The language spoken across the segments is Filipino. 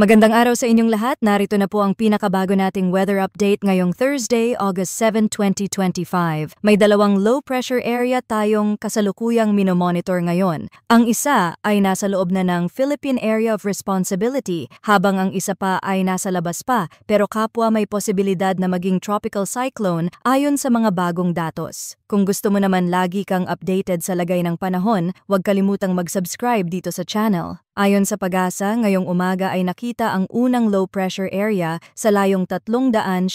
Magandang araw sa inyong lahat. Narito na po ang pinakabago nating weather update ngayong Thursday, August 7, 2025. May dalawang low pressure area tayong kasalukuyang minomonitor ngayon. Ang isa ay nasa loob na ng Philippine Area of Responsibility, habang ang isa pa ay nasa labas pa, pero kapwa may posibilidad na maging tropical cyclone ayon sa mga bagong datos. Kung gusto mo naman lagi kang updated sa lagay ng panahon, huwag kalimutang mag-subscribe dito sa channel. Ayon sa Pag-asa, ngayong umaga ay nakita ang unang low pressure area sa layong 370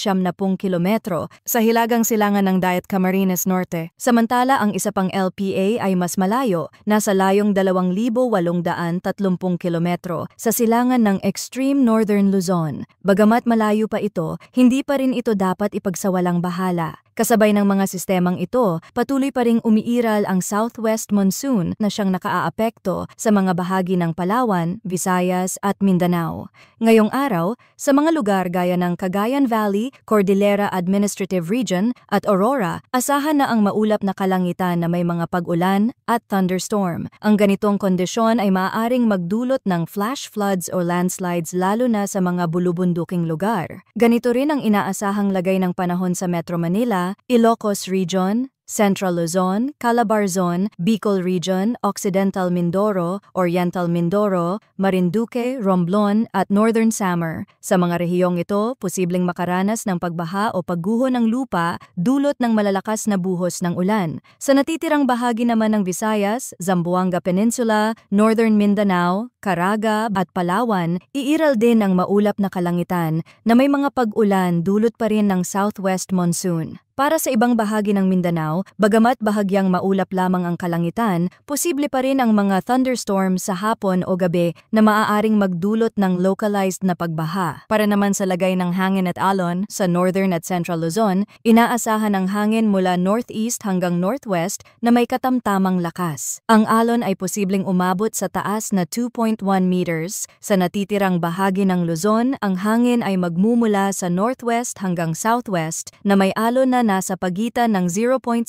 kilometro sa hilagang silangan ng Diet Camarines Norte. Samantala, ang isa pang LPA ay mas malayo, nasa layong 2,830 kilometro sa silangan ng Extreme Northern Luzon. Bagamat malayo pa ito, hindi pa rin ito dapat ipagsawalang bahala. Kasabay ng mga sistemang ito, patuloy pa ring umiiral ang southwest monsoon na siyang nakaaapekto sa mga bahagi ng Palawan, Visayas at Mindanao. Ngayong araw, sa mga lugar gaya ng Cagayan Valley, Cordillera Administrative Region at Aurora, asahan na ang maulap na kalangitan na may mga pag-ulan at thunderstorm. Ang ganitong kondisyon ay maaaring magdulot ng flash floods o landslides lalo na sa mga bulubunduking lugar. Ganito rin ang inaasahang lagay ng panahon sa Metro Manila, Ilocos Region, Central Luzon, Calabarzon, Bicol Region, Occidental Mindoro, Oriental Mindoro, Marinduque, Romblon at Northern Samar. Sa mga rehiyong ito, posibleng makaranas ng pagbaha o pagguho ng lupa dulot ng malalakas na buhos ng ulan. Sa natitirang bahagi naman ng Visayas, Zamboanga Peninsula, Northern Mindanao, Caraga at Palawan, iiral din ang maulap na kalangitan na may mga pag-ulan dulot pa rin ng southwest monsoon. Para sa ibang bahagi ng Mindanao, bagamat bahagyang maulap lamang ang kalangitan, posible pa rin ang mga thunderstorms sa hapon o gabi na maaaring magdulot ng localized na pagbaha. Para naman sa lagay ng hangin at alon sa Northern at Central Luzon, inaasahan ang hangin mula northeast hanggang northwest na may katamtamang lakas. Ang alon ay posibleng umabot sa taas na 2.1 meters. Sa natitirang bahagi ng Luzon, ang hangin ay magmumula sa northwest hanggang southwest na may alon na nasa pagitan ng 0.6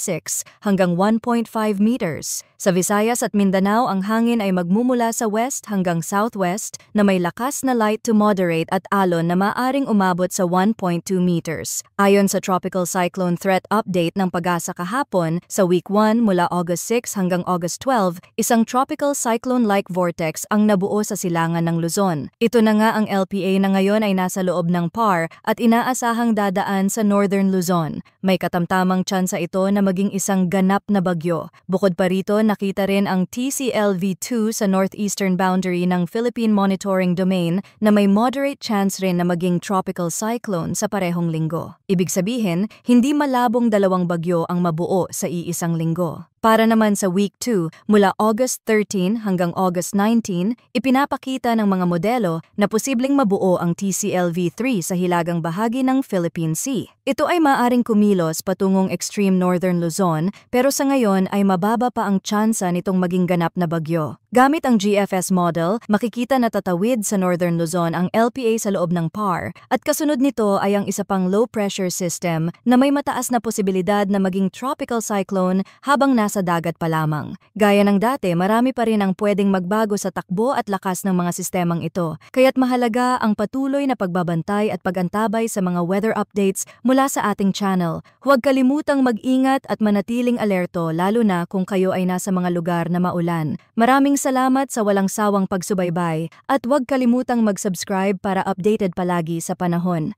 hanggang 1.5 meters. Sa Visayas at Mindanao, ang hangin ay magmumula sa west hanggang southwest na may lakas na light to moderate at alon na maaring umabot sa 1.2 meters. Ayon sa Tropical Cyclone Threat Update ng Pag-asa kahapon, sa Week 1 mula August 6 hanggang August 12, isang tropical cyclone-like vortex ang nabuo sa silangan ng Luzon. Ito na nga ang LPA na ngayon ay nasa loob ng PAR at inaasahang dadaan sa Northern Luzon. May katamtamang tsansa ito na maging isang ganap na bagyo. Bukod pa rito, nakita rin ang TCLV2 sa northeastern boundary ng Philippine Monitoring Domain na may moderate chance rin na maging tropical cyclone sa parehong linggo. Ibig sabihin, hindi malabong dalawang bagyo ang mabuo sa iisang linggo. Para naman sa Week 2, mula August 13 hanggang August 19, ipinapakita ng mga modelo na posibleng mabuo ang TCLV3 sa hilagang bahagi ng Philippine Sea. Ito ay maaring kumilos patungong extreme northern Luzon, pero sa ngayon ay mababa pa ang tsansa nitong maging ganap na bagyo. Gamit ang GFS model, makikita na tatawid sa northern Luzon ang LPA sa loob ng PAR at kasunod nito ay ang isa pang low pressure system na may mataas na posibilidad na maging tropical cyclone habang nasa dagat pa lamang. Gaya ng dati, marami pa rin ang pwedeng magbago sa takbo at lakas ng mga sistemang ito, kaya't mahalaga ang patuloy na pagbabantay at pagantabay sa mga weather updates mula sa ating channel. Huwag kalimutang mag-ingat at manatiling alerto lalo na kung kayo ay nasa mga lugar na maulan. Maraming salamat sa walang sawang pagsubaybay at huwag kalimutang mag-subscribe para updated palagi sa panahon.